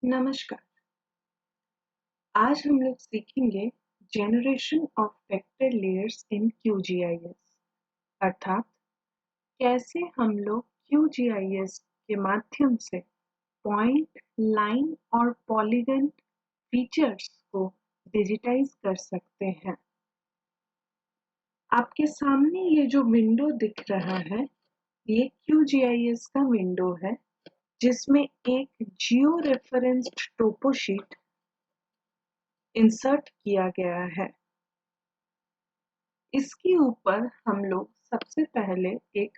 नमस्कार। आज हम लोग सीखेंगे generation of vector layers in QGIS अर्थात कैसे हम लोग QGIS के माध्यम से पॉइंट, लाइन और पॉलीगन फीचर्स को डिजिटाइज कर सकते हैं। आपके सामने ये जो विंडो दिख रहा है, ये QGIS का विंडो है जिसमें एक जियो रेफरेंस्ड टोपोशीट इंसर्ट किया गया है। इसके ऊपर हम लोग सबसे पहले एक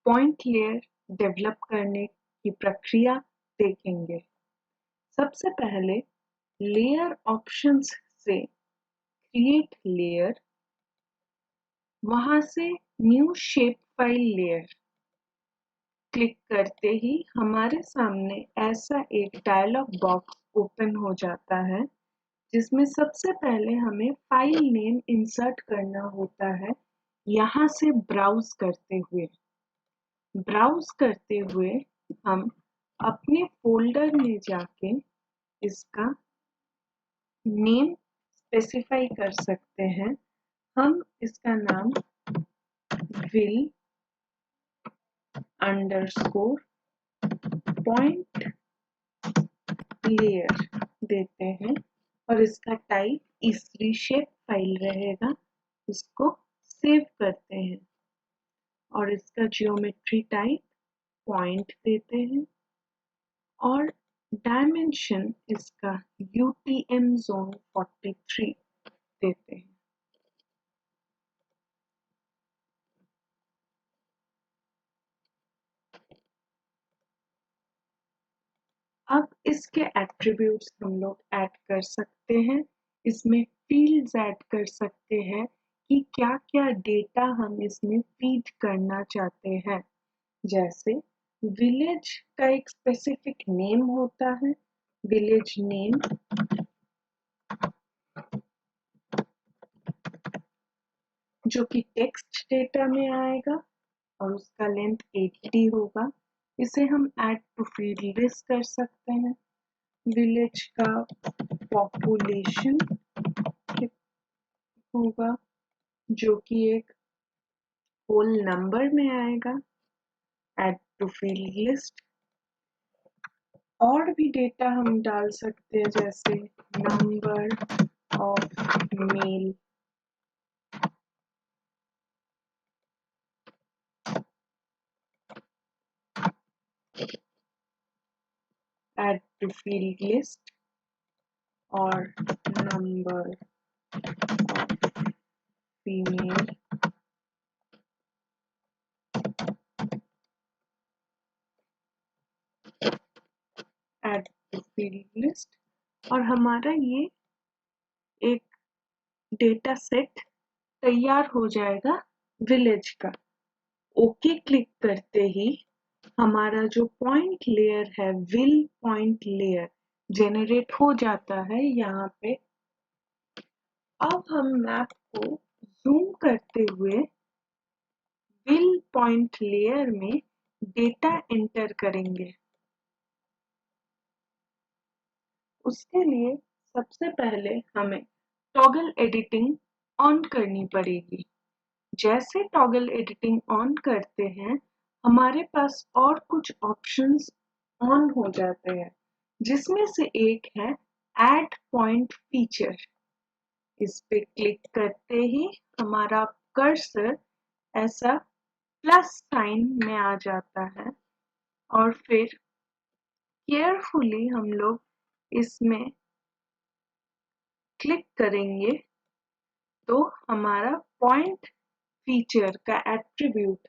पॉइंट लेयर डेवलप करने की प्रक्रिया देखेंगे। सबसे पहले लेयर ऑप्शंस से क्रिएट लेयर, वहां से new shape file layer click करते ही हमारे सामने ऐसा एक डायलॉग बॉक्स ओपन हो जाता है जिसमें सबसे पहले हमें फाइल नेम इंसर्ट करना होता है। यहाँ से ब्राउज करते हुए हम अपने फोल्डर में जाके इसका नेम स्पेसिफाई कर सकते हैं। हम इसका नाम विल अंडरस्कोर पॉइंट लेयर देते हैं और इसका टाइप ई3 शेप फाइल रहेगा। इसको सेव करते हैं और इसका जियोमेट्री टाइप पॉइंट देते हैं और डायमेंशन इसका UTM जोन 43 देते हैं। अब इसके एट्रीब्यूट्स हम लोग ऐड कर सकते हैं। इसमें फील्ड्स ऐड कर सकते हैं कि क्या क्या डेटा हम इसमें फीड करना चाहते हैं। जैसे विलेज का एक स्पेसिफिक नेम होता है, विलेज नेम जो कि टेक्स्ट डेटा में आएगा और उसका लेंथ 80 होगा। इसे हम ऐड टू फील्ड लिस्ट कर सकते हैं। विलेज का पॉपुलेशन होगा जो कि एक होल नंबर में आएगा, ऐड टू फील्ड लिस्ट। और भी डेटा हम डाल सकते हैं जैसे number of male, add to field list और number of female add to field list. और हमारा ये एक डेटा सेट तैयार हो जाएगा विलेज का। ओके क्लिक करते ही हमारा जो पॉइंट लेयर है, विल पॉइंट लेयर जेनरेट हो जाता है यहाँ पे। अब हम मैप को जूम करते हुए विल पॉइंट लेयर में डेटा एंटर करेंगे। उसके लिए सबसे पहले हमें टॉगल एडिटिंग ऑन करनी पड़ेगी। जैसे टॉगल एडिटिंग ऑन करते हैं, हमारे पास और कुछ ऑप्शंस ऑन हो जाते हैं, जिसमें से एक है ऐड पॉइंट फीचर। इस पे क्लिक करते ही हमारा कर्सर ऐसा प्लस साइन में आ जाता है और फिर केयरफुली हम लोग इसमें क्लिक करेंगे तो हमारा पॉइंट फीचर का एट्रीब्यूट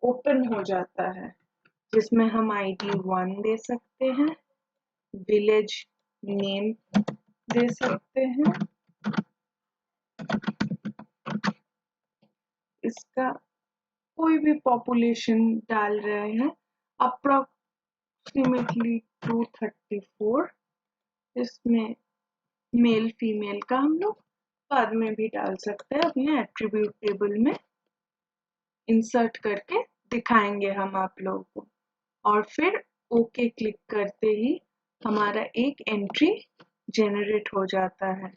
ओपन हो जाता है, जिसमें हम ID 1 दे सकते हैं, विलेज नेम दे सकते हैं, इसका कोई भी पॉपुलेशन डाल रहे हैं, अप्रोक्सीमेटली 234। इसमें मेल फीमेल का हम लोग बाद में भी डाल सकते हैं, अपने एट्रीब्यूट टेबल में इंसर्ट करके दिखाएंगे हम आप लोगों को। और फिर ओके क्लिक करते ही हमारा एक एंट्री जनरेट हो जाता है।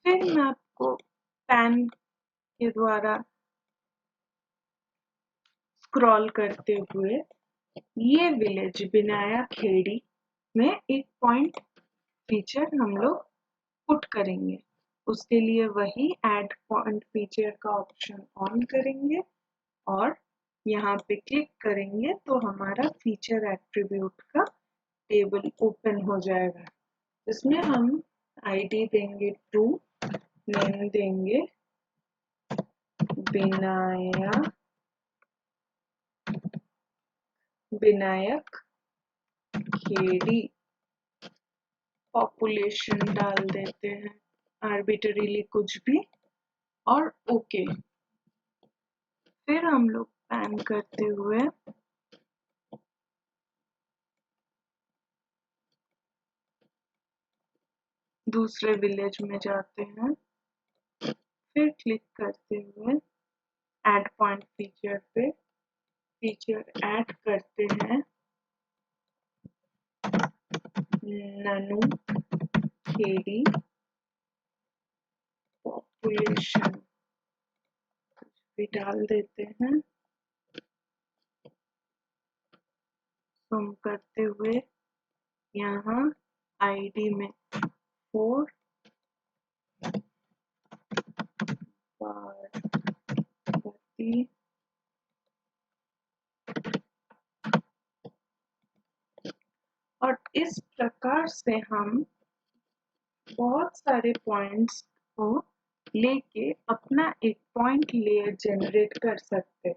फिर मैं आपको पैन के द्वारा स्क्रॉल करते हुए ये विलेज बिनाया खेड़ी में एक पॉइंट फीचर हम लोग पुट करेंगे। उसके लिए वही ऐड पॉइंट फीचर का ऑप्शन ऑन करेंगे और यहाँ पे क्लिक करेंगे तो हमारा फीचर एट्रीब्यूट का टेबल ओपन हो जाएगा। इसमें हम आईडी देंगे ट्रू, नेम देंगे विनायक खेड़ी, पॉपुलेशन डाल देते हैं आर्बिट्ररीली कुछ भी और ओके। फिर हम लोग पैन करते हुए दूसरे विलेज में जाते हैं। फिर क्लिक करते हुए add point feature pay feature add करते हैं ननू खेड़ी पॉपुलेशन भी डाल देते हैं। सुम करते हुए यहाँ आईडी में 4 पार्वती और इस प्रकार से हम बहुत सारे पॉइंट्स को लेके अपना एक पॉइंट लेयर जनरेट कर सकते हैं।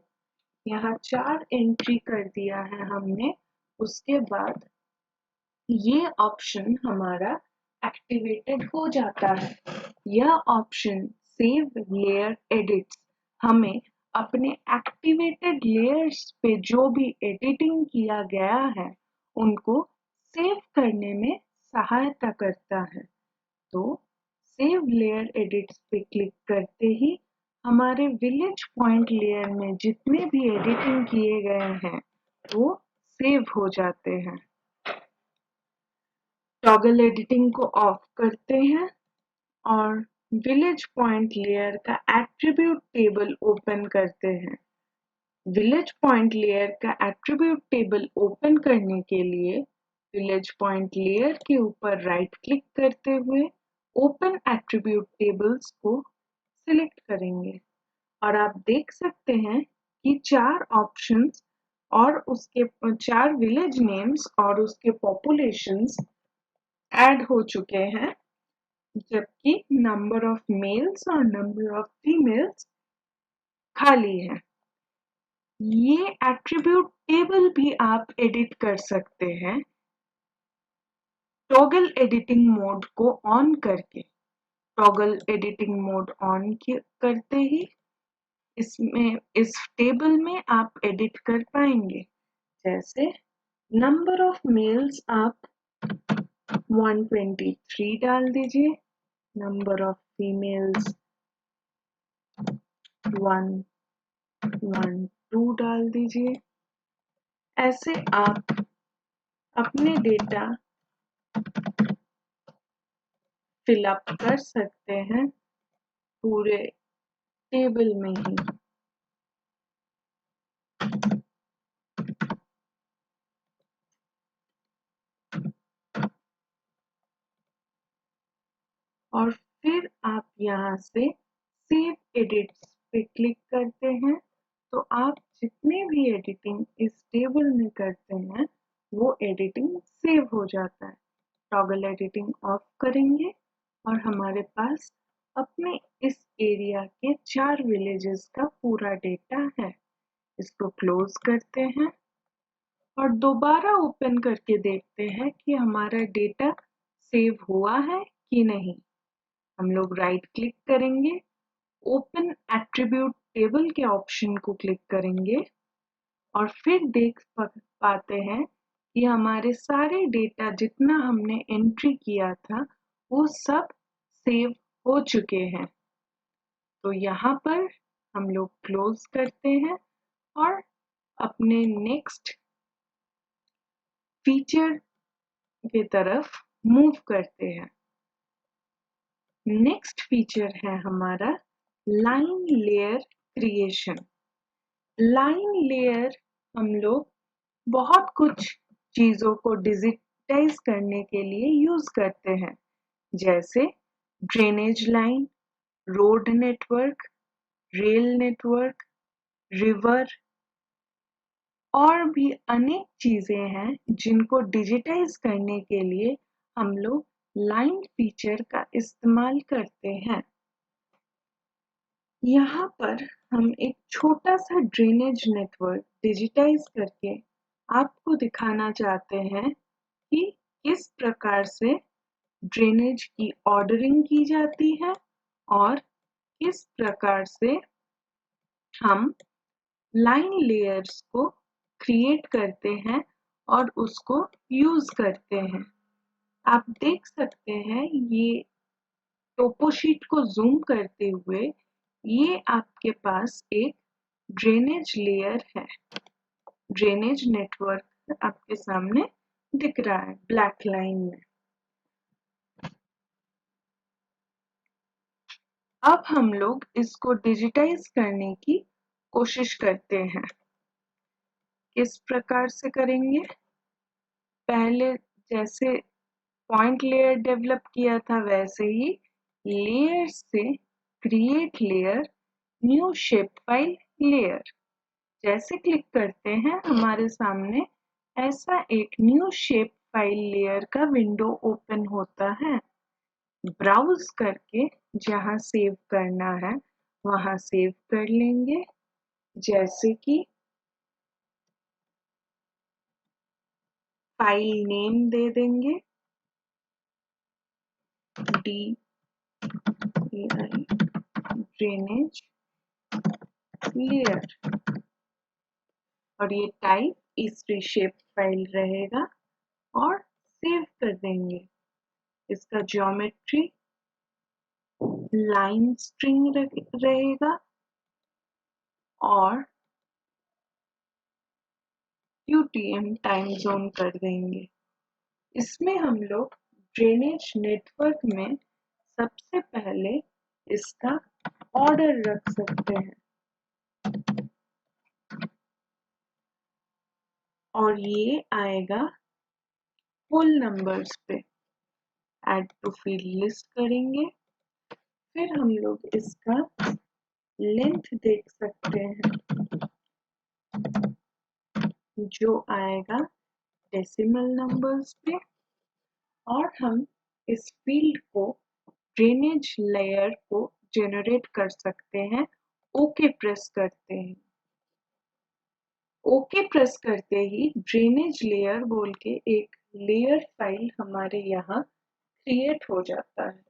यहाँ 4 एंट्री कर दिया है हमने। उसके बाद ये ऑप्शन हमारा एक्टिवेटेड हो जाता है। यह ऑप्शन सेव लेयर एडिट्स हमें अपने एक्टिवेटेड लेयर्स पे जो भी एडिटिंग किया गया है उनको सेव करने में सहायता करता है। तो सेव लेयर एडिट्स पे क्लिक करते ही हमारे विलेज पॉइंट लेयर में जितने भी एडिटिंग किए गए हैं वो सेव हो जाते हैं। टॉगल एडिटिंग को ऑफ करते हैं और विलेज पॉइंट लेयर का एट्रीब्यूट टेबल ओपन करते हैं। विलेज पॉइंट लेयर का एट्रीब्यूट टेबल ओपन करने के लिए विलेज पॉइंट लेयर के ऊपर राइट क्लिक करते हुए ओपन एट्रीब्यूट टेबल्स को सिलेक्ट करेंगे और आप देख सकते हैं कि 4 ऑप्शंस और उसके 4 विलेज नेम्स और उसके पॉपुलेशंस ऐड हो चुके हैं, जबकि नंबर ऑफ मेल्स और नंबर ऑफ फीमेल्स खाली है। ये एट्रीब्यूट टेबल भी आप एडिट कर सकते हैं टॉगल एडिटिंग मोड को ऑन करके। टॉगल एडिटिंग मोड ऑन करते ही इसमें इस टेबल में आप एडिट कर पाएंगे। जैसे नंबर ऑफ मेल्स आप 123 डाल दीजिए, नंबर ऑफ फीमेल्स 112 डाल दीजिए। ऐसे आप अपने डेटा फिलअप कर सकते हैं पूरे टेबल में ही। और फिर आप यहाँ से सेव एडिट्स पे क्लिक करते हैं तो आप जितने भी एडिटिंग इस टेबल में करते हैं वो एडिटिंग सेव हो जाता है। टॉगल एडिटिंग ऑफ करेंगे और हमारे पास अपने इस एरिया के 4 विलेजेस का पूरा डेटा है। इसको क्लोज करते हैं और दोबारा ओपन करके देखते हैं कि हमारा डेटा सेव हुआ है कि नहीं। हम लोग राइट क्लिक करेंगे, ओपन एट्रीब्यूट टेबल के ऑप्शन को क्लिक करेंगे और फिर देख पाते हैं कि हमारे सारे डेटा जितना हमने एंट्री किया था वो सब सेव हो चुके हैं। तो यहाँ पर हम लोग क्लोज करते हैं और अपने नेक्स्ट फीचर के तरफ मूव करते हैं। नेक्स्ट फीचर है हमारा line layer creation. Line layer हम लोग बहुत कुछ चीजों को डिजिटाइज करने के लिए यूज करते हैं, जैसे drainage line, road network, rail network, river और भी अनेक चीजें हैं जिनको डिजिटाइज करने के लिए हम लोग लाइन फीचर का इस्तेमाल करते हैं। यहाँ पर हम एक छोटा सा ड्रेनेज नेटवर्क डिजिटाइज करके आपको दिखाना चाहते हैं कि किस प्रकार से ड्रेनेज की ऑर्डरिंग की जाती है और किस प्रकार से हम लाइन लेयर्स को क्रिएट करते हैं और उसको यूज करते हैं। आप देख सकते हैं ये टोपो शीट को जूम करते हुए ये आपके पास एक ड्रेनेज लेयर है। ड्रेनेज नेटवर्क आपके सामने दिख रहा है ब्लैक लाइन में। अब हम लोग इसको डिजिटाइज करने की कोशिश करते हैं। किस प्रकार से करेंगे? पहले जैसे पॉइंट लेयर डेवलप किया था वैसे ही लेयर से create layer, new shape file layer जैसे क्लिक करते हैं हमारे सामने ऐसा एक न्यू शेप फाइल लेयर का विंडो ओपन होता है। ब्राउज करके जहां सेव करना है वहां सेव कर लेंगे, जैसे कि फाइल नेम दे देंगे DAI ड्रेनेज लेयर और ये टाइप इस शेप फाइल रहेगा और सेव कर देंगे। इसका ज्योमेट्री लाइन स्ट्रिंग रहेगा और UTM टाइम जोन कर देंगे। इसमें हम लोग ड्रेनेज नेटवर्क में सबसे पहले इसका ऑर्डर रख सकते हैं और ये आएगा फुल नंबर्स पे। ऐड टू फील्ड लिस्ट करेंगे, फिर हम लोग इसका लेंथ देख सकते हैं जो आएगा डेसिमल नंबर्स पे और हम इस फील्ड को ड्रेनेज लेयर को जनरेट कर सकते हैं। ओके प्रेस करते हैं। ओके प्रेस करते ही ड्रेनेज लेयर बोल के एक लेयर फाइल हमारे यहाँ क्रिएट हो जाता है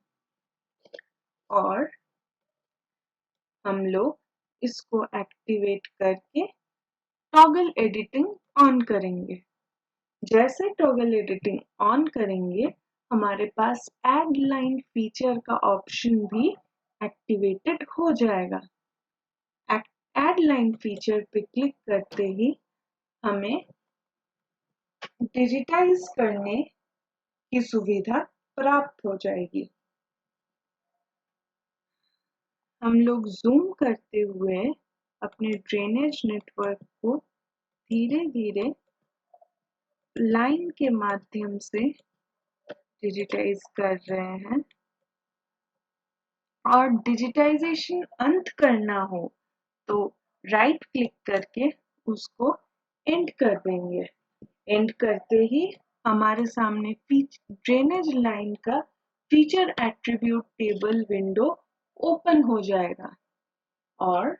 और हम लोग इसको एक्टिवेट करके टॉगल एडिटिंग ऑन करेंगे। जैसे टॉगल एडिटिंग ऑन करेंगे हमारे पास ऐड लाइन फीचर का ऑप्शन भी एक्टिवेटेड हो जाएगा। ऐड लाइन फीचर पे क्लिक करते ही हमें डिजिटाइज करने की सुविधा प्राप्त हो जाएगी। हम लोग जूम करते हुए अपने ड्रेनेज नेटवर्क को धीरे धीरे लाइन के माध्यम से डिजिटाइज कर रहे हैं और डिजिटाइजेशन अंत करना हो तो राइट क्लिक करके उसको एंड कर देंगे। एंड करते ही हमारे सामने ड्रेनेज लाइन का feature attribute table window open हो जाएगा और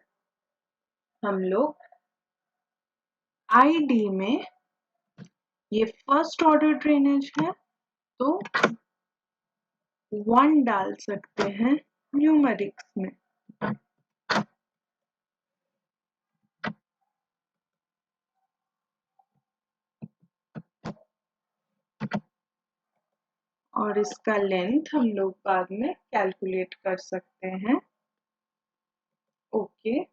हम लोग आईडी में ये फर्स्ट ऑर्डर ड्रेनेज है तो 1 डाल सकते हैं न्यूमेरिक्स में। और इसका लेंथ हम लोग बाद में कैलकुलेट कर सकते हैं। ओके,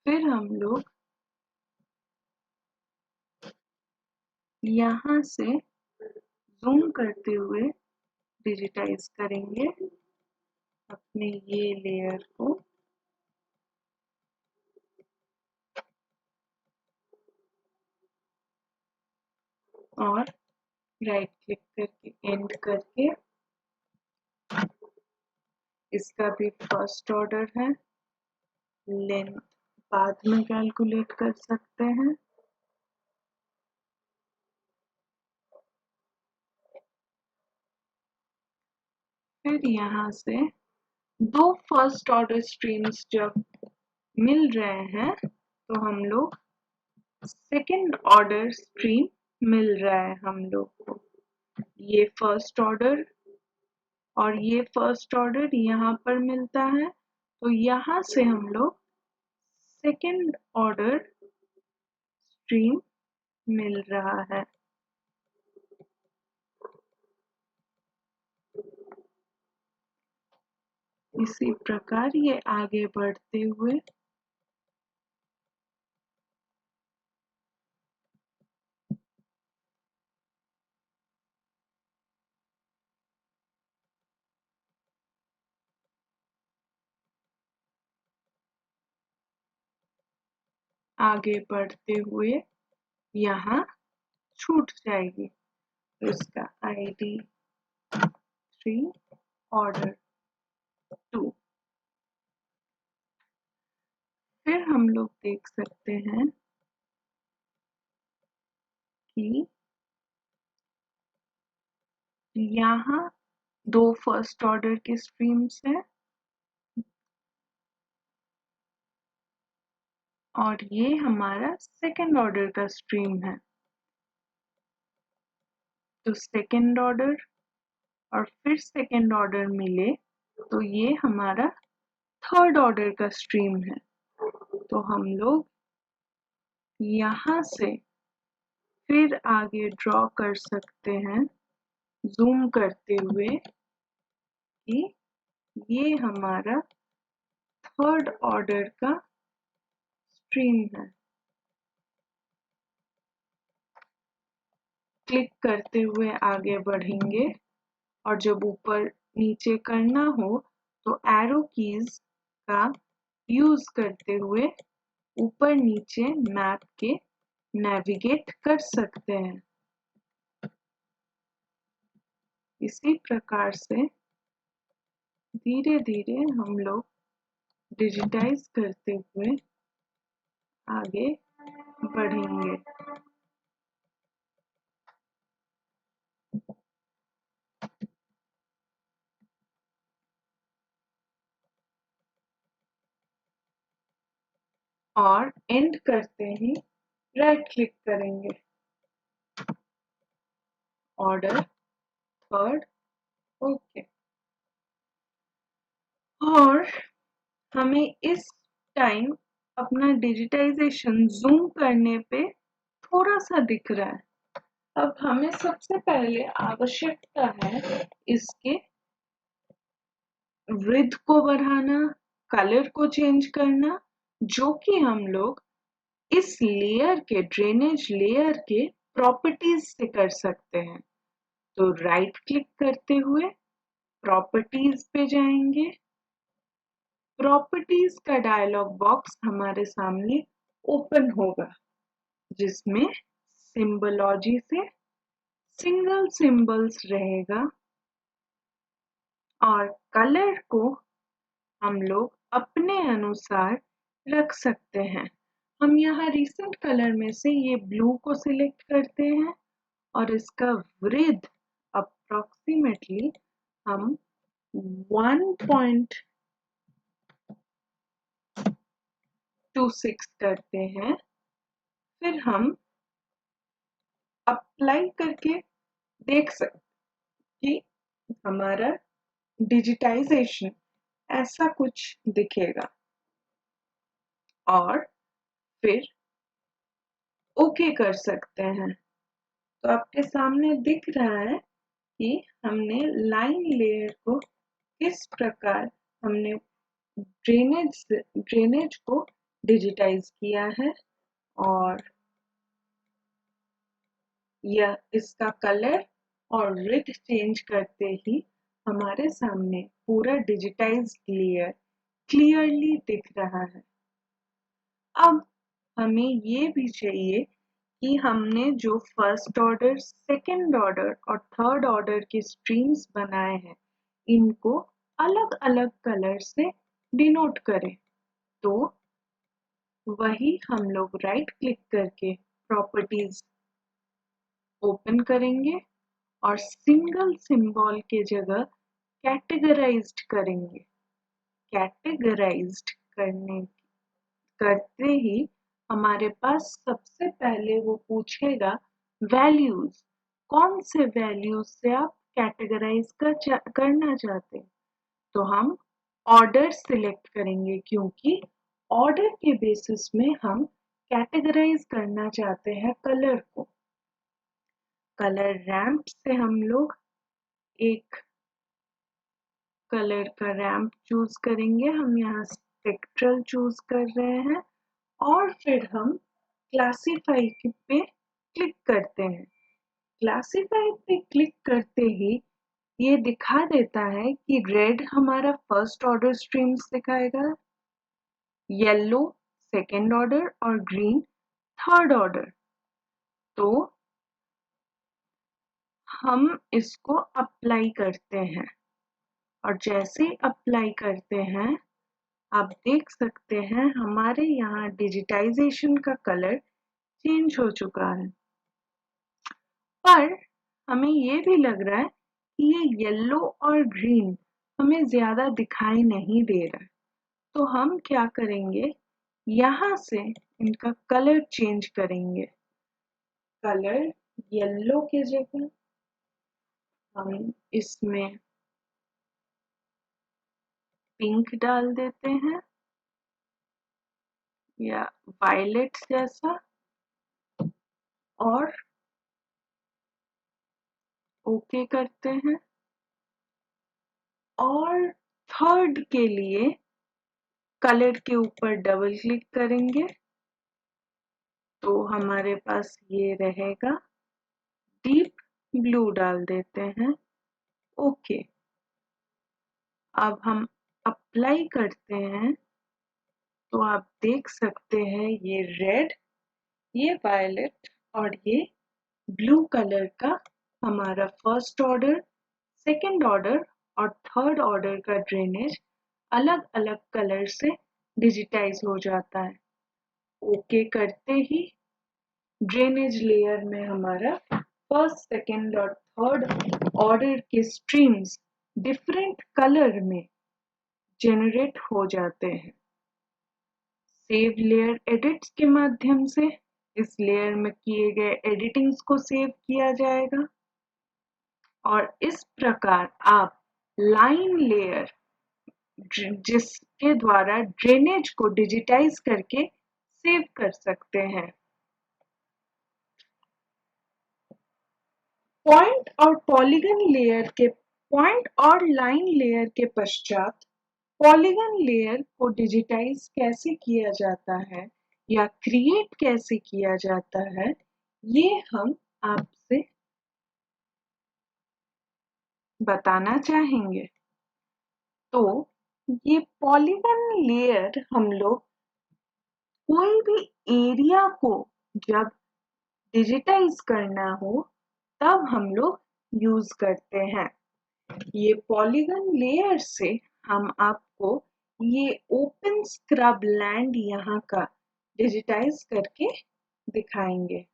फिर हम लोग यहाँ से जूम करते हुए डिजिटाइज करेंगे अपने ये लेयर को और राइट क्लिक करके एंड करके इसका भी फर्स्ट ऑर्डर है, लेंथ बाद में कैलकुलेट कर सकते हैं। फिर यहाँ से दो फर्स्ट ऑर्डर स्ट्रीम्स जब मिल रहे हैं तो हम लोग सेकेंड ऑर्डर स्ट्रीम मिल रहा है हम लोग को। ये फर्स्ट ऑर्डर और ये फर्स्ट ऑर्डर यहाँ पर मिलता है, तो यहाँ से हम लोग सेकेंड ऑर्डर स्ट्रीम मिल रहा है। इसी प्रकार ये आगे बढ़ते हुए यहाँ छूट जाएगी, तो इसका ID 3 ऑर्डर 2। फिर हम लोग देख सकते हैं कि यहाँ दो फर्स्ट ऑर्डर के स्ट्रीम्स हैं और ये हमारा सेकेंड ऑर्डर का स्ट्रीम है। तो सेकेंड ऑर्डर और फिर सेकेंड ऑर्डर मिले तो ये हमारा थर्ड ऑर्डर का स्ट्रीम है। तो हम लोग यहाँ से फिर आगे ड्रॉ कर सकते हैं जूम करते हुए कि ये हमारा थर्ड ऑर्डर का स्ट्रीम है। क्लिक करते हुए आगे बढ़ेंगे और जब ऊपर नीचे करना हो तो एरो कीज का यूज करते हुए ऊपर नीचे मैप के नेविगेट कर सकते हैं। इसी प्रकार से धीरे धीरे हम लोग डिजिटाइज करते हुए आगे बढ़ेंगे। और एंड करते ही राइट क्लिक करेंगे, ऑर्डर थर्ड ओके। और हमें इस टाइम अपना डिजिटाइजेशन जूम करने पे थोड़ा सा दिख रहा है। अब हमें सबसे पहले आवश्यकता है इसके विड्थ को बढ़ाना, कलर को चेंज करना, जो कि हम लोग इस लेयर के ड्रेनेज लेयर के प्रॉपर्टीज से कर सकते हैं। तो राइट क्लिक करते हुए प्रॉपर्टीज पे जाएंगे। प्रॉपर्टीज का डायलॉग बॉक्स हमारे सामने ओपन होगा जिसमें सिंबोलॉजी से सिंगल सिंबल्स रहेगा और कलर को हम लोग अपने अनुसार रख सकते हैं। हम यहाँ रिसेंट कलर में से ये ब्लू को सिलेक्ट करते हैं और इसका विड्थ अप्रोक्सीमेटली हम 1.26 करते हैं। फिर हम अप्लाई करके देख सकते कि हमारा डिजिटाइजेशन ऐसा कुछ दिखेगा और फिर ओके कर सकते हैं। तो आपके सामने दिख रहा है कि हमने लाइन लेयर को किस प्रकार हमने ड्रेनेज को डिजिटाइज किया है और यह इसका कलर और विड्थ चेंज करते ही हमारे सामने पूरा डिजिटाइज्ड लेयर क्लियरली दिख रहा है। अब हमें ये भी चाहिए कि हमने जो फर्स्ट ऑर्डर, सेकंड ऑर्डर और थर्ड ऑर्डर के स्ट्रीम्स बनाए हैं, इनको अलग अलग कलर से डिनोट करें। तो वही हम लोग राइट क्लिक करके प्रॉपर्टीज ओपन करेंगे और सिंगल सिंबल के जगह कैटेगराइज्ड करेंगे। कैटेगराइज्ड करते ही हमारे पास सबसे पहले वो पूछेगा वैल्यूज। कौन से वैल्यूज से आप कैटेगराइज करना चाहते हैं? तो हम ऑर्डर सिलेक्ट करेंगे, क्योंकि ऑर्डर के बेसिस में हम कैटेगराइज करना चाहते हैं कलर को। कलर रैंप से हम लोग एक कलर का रैंप चूज करेंगे। हम यहाँ स्पेक्ट्रल चूज कर रहे हैं और फिर हम क्लासीफाई पे क्लिक करते हैं। क्लासीफाई पे क्लिक करते ही ये दिखा देता है कि रेड हमारा फर्स्ट ऑर्डर स्ट्रीम्स दिखाएगा, येलो सेकेंड ऑर्डर और ग्रीन थर्ड ऑर्डर। तो हम इसको अप्लाई करते हैं और जैसे अप्लाई करते हैं आप देख सकते हैं हमारे यहाँ डिजिटाइजेशन का कलर चेंज हो चुका है। पर हमें ये भी लग रहा है कि ये येलो और ग्रीन हमें ज्यादा दिखाई नहीं दे रहा है। तो हम क्या करेंगे, यहाँ से इनका कलर चेंज करेंगे। कलर येलो के जगह हम इसमें पिंक डाल देते हैं या वायलेट जैसा और ओके करते हैं। और थर्ड के लिए कलर के ऊपर डबल क्लिक करेंगे तो हमारे पास ये रहेगा। डीप ब्लू डाल देते हैं, ओके। अब हम अप्लाई करते हैं तो आप देख सकते हैं ये रेड, ये वायलेट और ये ब्लू कलर का हमारा फर्स्ट ऑर्डर, सेकंड ऑर्डर और थर्ड ऑर्डर का ड्रेनेज अलग अलग कलर से डिजिटाइज हो जाता है। ओके करते ही ड्रेनेज लेयर में हमारा फर्स्ट, सेकंड और थर्ड ऑर्डर के स्ट्रीम्स डिफरेंट कलर में जनरेट हो जाते हैं। सेव लेयर एडिट्स के माध्यम से इस लेयर में किए गए एडिटिंग्स को सेव किया जाएगा और इस प्रकार आप लाइन लेयर जिसके द्वारा ड्रेनेज को डिजिटाइज करके सेव कर सकते हैं। पॉइंट और लाइन लेयर के पश्चात पॉलीगन लेयर को डिजिटाइज कैसे किया जाता है या क्रिएट कैसे किया जाता है, ये हम आपसे बताना चाहेंगे। तो ये पॉलीगन लेयर हम लोग कोई भी एरिया को जब डिजिटाइज करना हो तब हम लोग यूज करते हैं। ये पॉलीगन लेयर से हम आपको ये ओपन स्क्रब लैंड यहाँ का डिजिटाइज करके दिखाएंगे।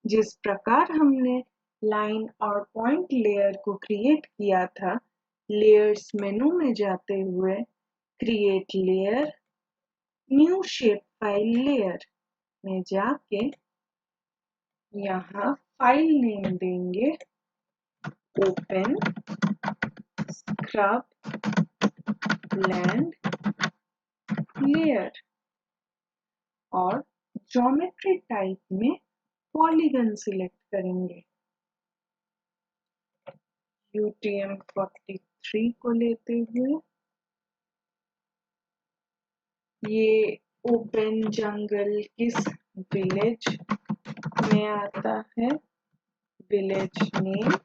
जिस प्रकार हमने लाइन और पॉइंट लेयर को क्रिएट किया था, लेयर्स मेनू में जाते हुए create layer, new shape file layer में जाके यहाँ फाइल नेम देंगे ओपन स्क्रब लैंड लेयर और ज्योमेट्री टाइप में पॉलीगन सिलेक्ट करेंगे। UTM-43 को लेते हुए ये ओपन जंगल किस विलेज में आता है village name,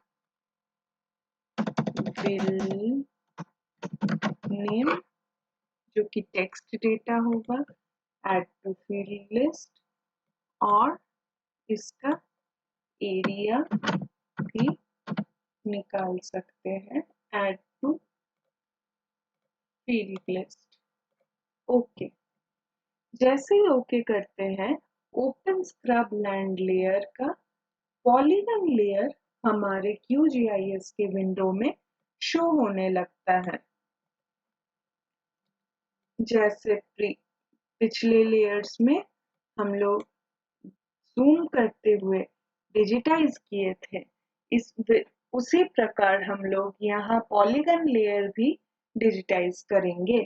जो कि टेक्स्ट डेटा होगा, add to field list, और इसका एरिया भी निकाल सकते हैं, add to field list। Okay, जैसे ही ओके करते हैं, ओपन स्क्रब लैंड लेयर का पॉलीगन लेयर हमारे QGIS के विंडो में शो होने लगता है। जैसे पिछले लेयर्स में हम लोग जूम करते हुए डिजिटाइज किए थे, उसी प्रकार हम लोग यहाँ पॉलीगन लेयर भी डिजिटाइज करेंगे।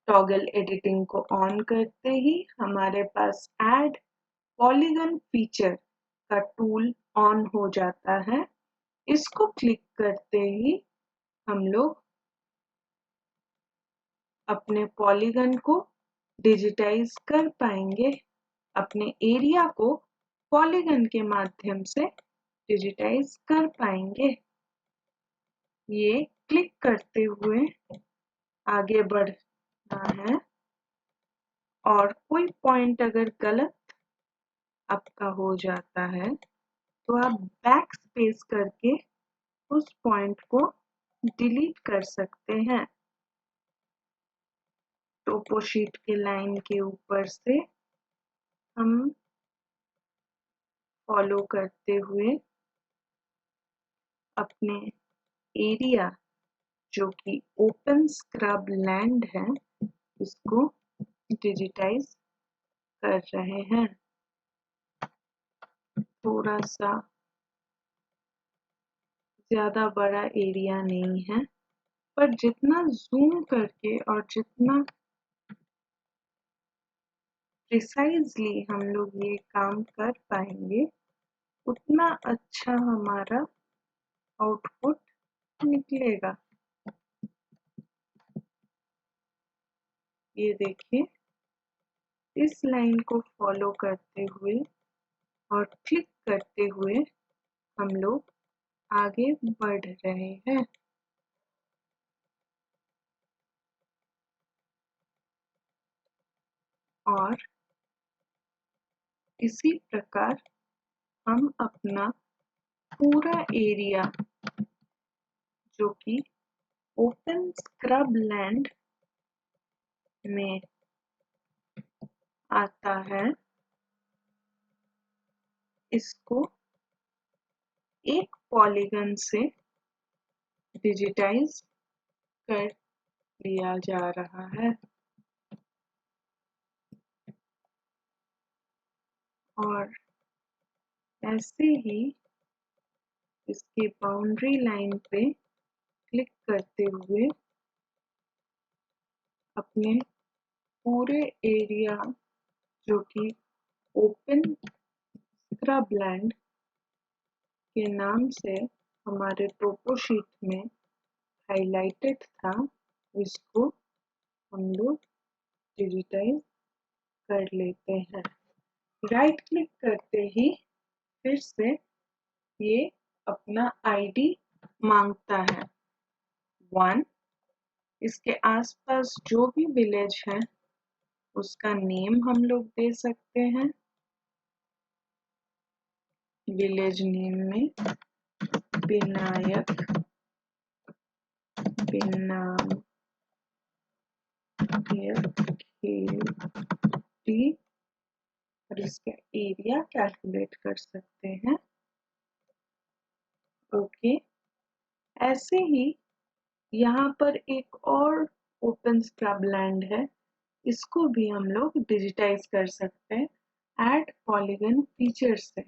टॉगल एडिटिंग को ऑन करते ही हमारे पास ऐड पॉलीगन फीचर का टूल ऑन हो जाता है। इसको क्लिक करते ही हम लोग अपने पॉलीगन को डिजिटाइज कर पाएंगे, अपने एरिया को पॉलीगन के माध्यम से डिजिटाइज कर पाएंगे। ये क्लिक करते हुए आगे बढ़ना है, और कोई पॉइंट अगर गलत आपका हो जाता है तो आप बैक स्पेस करके उस पॉइंट को डिलीट कर सकते हैं। टोपो शीट के लाइन के ऊपर से हम फॉलो करते हुए अपने एरिया, जो कि ओपन स्क्रब लैंड है, इसको डिजिटाइज कर रहे हैं। थोड़ा सा ज्यादा बड़ा एरिया नहीं है, पर जितना जूम करके और जितना प्रिसाइजली हम लोग ये काम कर पाएंगे, उतना अच्छा हमारा आउटपुट निकलेगा। ये देखिए, इस लाइन को फॉलो करते हुए और क्लिक करते हुए हम लोग आगे बढ़ रहे हैं। और इसी प्रकार हम अपना पूरा एरिया, जो कि ओपन स्क्रब लैंड में आता है, इसको एक पॉलीगन से डिजिटाइज कर लिया जा रहा है। और ऐसे ही इसके बाउंड्री लाइन पे क्लिक करते हुए अपने पूरे एरिया, जो कि ओपन स्क्रब लैंड के नाम से हमारे टोपो शीट में हाइलाइटेड था, इसको हम लोग डिजिटाइज कर लेते हैं। राइट क्लिक करते ही फिर से ये अपना आईडी मांगता है 1। इसके आसपास जो भी विलेज है उसका नेम हम लोग दे सकते हैं। विलेज नेम में विनायक खेती, और इसका एरिया कैलकुलेट कर सकते हैं। ओके, ऐसे ही यहाँ पर एक और ओपन स्क्रब लैंड है, इसको भी हम लोग डिजिटाइज कर सकते हैं ऐड पॉलीगन फीचर से।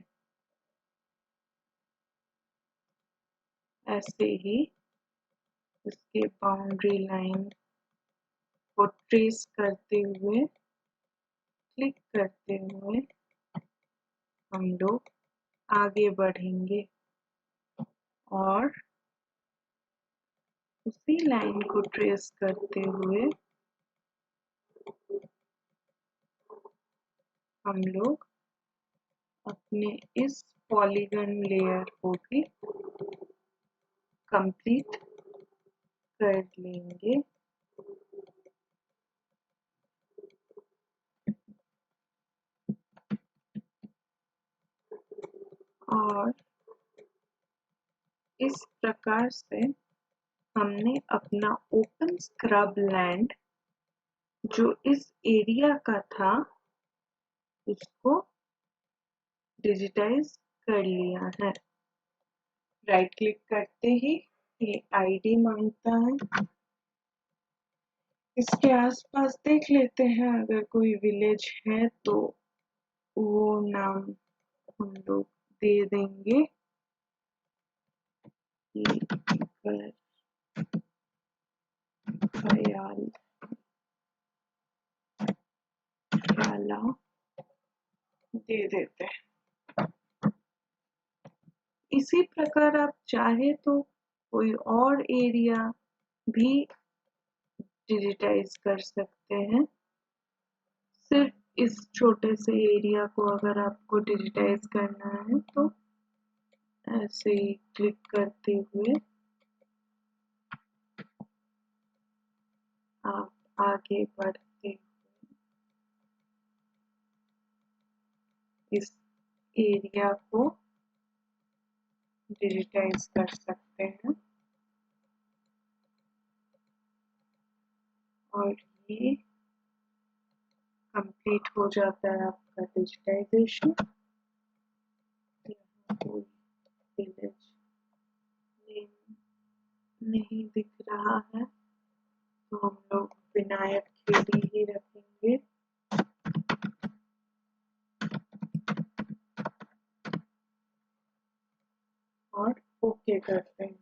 ऐसे ही इसके बाउंड्री लाइन को ट्रेस करते हुए, क्लिक करते हुए हम लोग आगे बढ़ेंगे, और उसी लाइन को ट्रेस करते हुए हम लोग अपने इस पॉलीगन लेयर होगी कंप्लीट कर लेंगे। और इस प्रकार से हमने अपना ओपन स्क्रब लैंड जो इस एरिया का था उसको डिजिटाइज कर लिया है। राइट क्लिक करते ही ये आईडी मांगता है। इसके आसपास देख लेते हैं अगर कोई विलेज है तो वो नाम हम लोग दे देंगे। खयाल दे देते हैं। इसी प्रकार आप चाहे तो कोई और एरिया भी डिजिटाइज कर सकते हैं। सिर्फ इस छोटे से एरिया को अगर आपको डिजिटाइज करना है तो ऐसे ही क्लिक करते हुए आप आगे बढ़ते इस एरिया को डिजिटाइज कर सकते हैं। और ये कंप्लीट हो जाता है आपका डिजिटाइजेशन। यहाँ कोई विलेज नेम नहीं दिख रहा है तो हम लोग विनायक खेड़ी ही रखेंगे। और ओके करते हैं।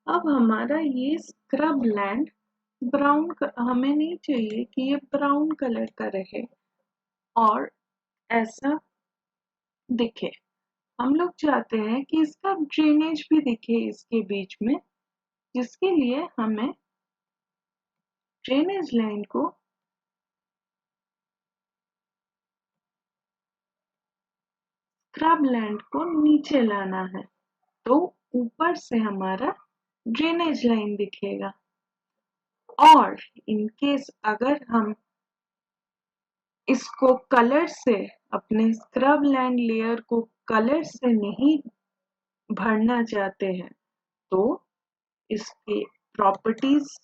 अब हमारा ये स्क्रब लैंड ब्राउन हमें नहीं चाहिए कि ये ब्राउन कलर का रहे और ऐसा दिखे। हम लोग चाहते हैं कि इसका ड्रेनेज भी दिखे इसके बीच में, जिसके लिए हमें ड्रेनेज लाइन को स्क्रब लैंड को नीचे लाना है तो ऊपर से हमारा ड्रेनेज लाइन दिखेगा। और इन केस अगर हम इसको कलर से अपने स्क्रब लैंड लेयर को कलर से नहीं भरना चाहते हैं तो इसके प्रॉपर्टीज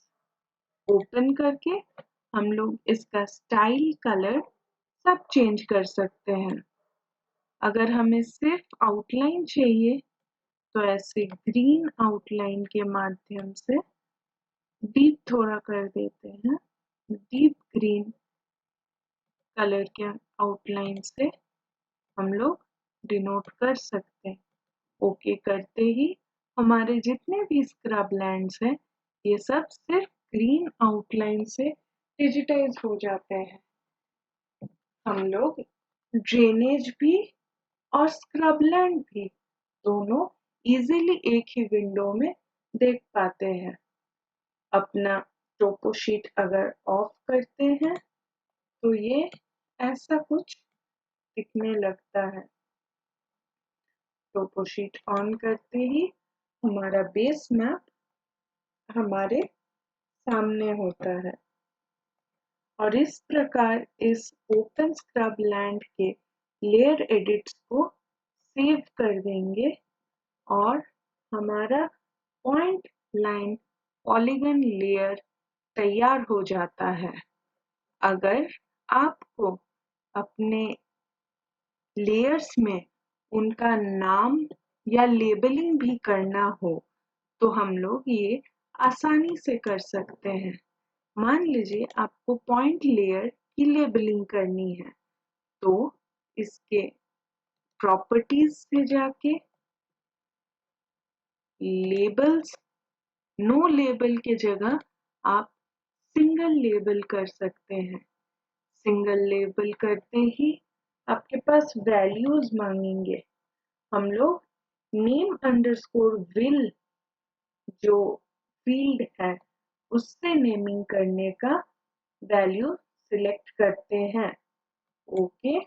ओपन करके हम लोग इसका स्टाइल कलर सब चेंज कर सकते हैं। अगर हमें सिर्फ आउटलाइन चाहिए तो ऐसे ग्रीन आउटलाइन के माध्यम से डीप थोड़ा कर देते हैं। डीप ग्रीन कलर के आउटलाइन से हम लोग डिनोट कर सकते हैं। ओके करते ही हमारे जितने भी स्क्रब लैंड्स हैं ये सब सिर्फ ग्रीन आउटलाइन से डिजिटाइज हो जाते हैं। हम लोग ड्रेनेज भी और स्क्रब लैंड भी दोनों इजीली एक ही विंडो में देख पाते हैं। अपना टोपो शीट अगर ऑफ करते हैं तो ये ऐसा कुछ दिखने लगता है। टोपो शीट ऑन करते ही हमारा बेस मैप हमारे सामने होता है। और इस प्रकार इस ओपन स्क्रब लैंड के लेयर एडिट्स को सेव कर देंगे और हमारा पॉइंट लाइन पॉलीगन लेयर तैयार हो जाता है। अगर आपको अपने लेयर्स में उनका नाम या लेबलिंग भी करना हो तो हम लोग ये आसानी से कर सकते हैं। मान लीजिए आपको पॉइंट लेयर की लेबलिंग करनी है तो इसके प्रॉपर्टीज से जाके लेबल्स, नो लेबल के जगह आप सिंगल लेबल कर सकते हैं। सिंगल लेबल करते ही आपके पास वैल्यूज मांगेंगे। हम लोग नेम अंडरस्कोर विल जो फील्ड है उससे नेमिंग करने का वैल्यू सिलेक्ट करते हैं। ओके।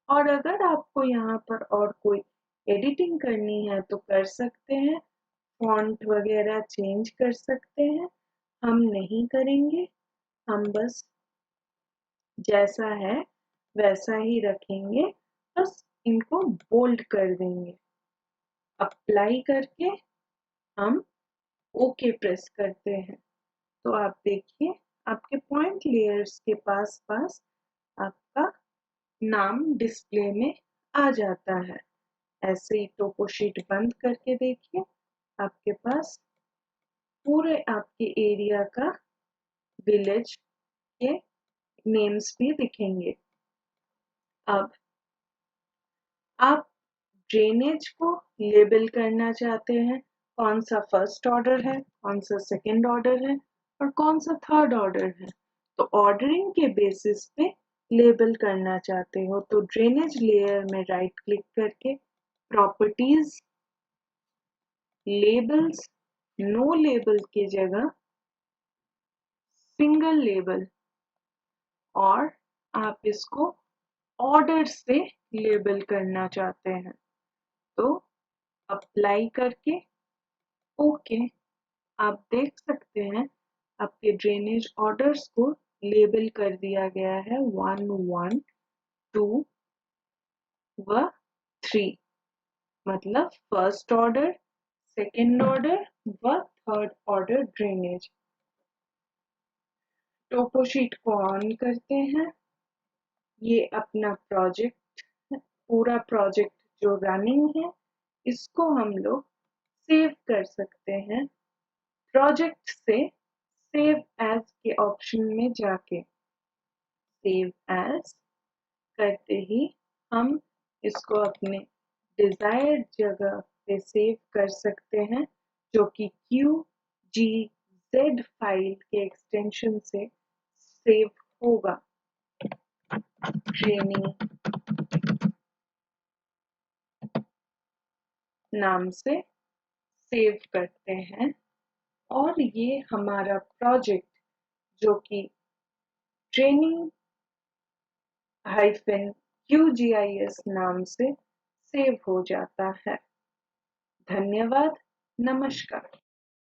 और अगर आपको यहाँ पर और कोई एडिटिंग करनी है तो कर सकते हैं, फॉन्ट वगैरह चेंज कर सकते हैं। हम नहीं करेंगे, हम बस जैसा है वैसा ही रखेंगे, बस इनको बोल्ड कर देंगे। अप्लाई करके हम ओके प्रेस करते हैं तो आप देखिए आपके पॉइंट लेयर्स के पास पास आपका नाम डिस्प्ले में आ जाता है। ऐसे ही टोपो शीट बंद करके देखिए आपके पास पूरे आपके एरिया का विलेज के नेम्स भी दिखेंगे। अब आप ड्रेनेज को लेबल करना चाहते हैं, कौन सा फर्स्ट ऑर्डर है, कौन सा सेकंड ऑर्डर है और कौन सा थर्ड ऑर्डर है। तो ऑर्डरिंग के बेसिस पे लेबल करना चाहते हो तो ड्रेनेज लेयर में राइट क्लिक करके प्रॉपर्टीज, लेबल्स, नो लेबल की जगह सिंगल लेबल, और आप इसको ऑर्डर से लेबल करना चाहते हैं तो अप्लाई करके ओके। आप देख सकते हैं आपके ड्रेनेज ऑर्डर्स को लेबल कर दिया गया है 1, 1, 2 व 3, मतलब फर्स्ट ऑर्डर, सेकंड ऑर्डर व थर्ड ऑर्डर ड्रेनेज। टोपो शीट को ऑन करते हैं। ये अपना प्रोजेक्ट, पूरा प्रोजेक्ट जो रनिंग है इसको हम लोग सेव कर सकते हैं। प्रोजेक्ट से सेव एज के ऑप्शन में जाके सेव एज करते ही हम इसको अपने डिजायर्ड जगह पे सेव कर सकते हैं जो कि QGZ फाइल के एक्सटेंशन से सेव होगा। ट्रेनिंग नाम से सेव करते हैं और ये हमारा प्रोजेक्ट जो कि ट्रेनिंग QGIS नाम से सेव हो जाता है। धन्यवाद, नमस्कार।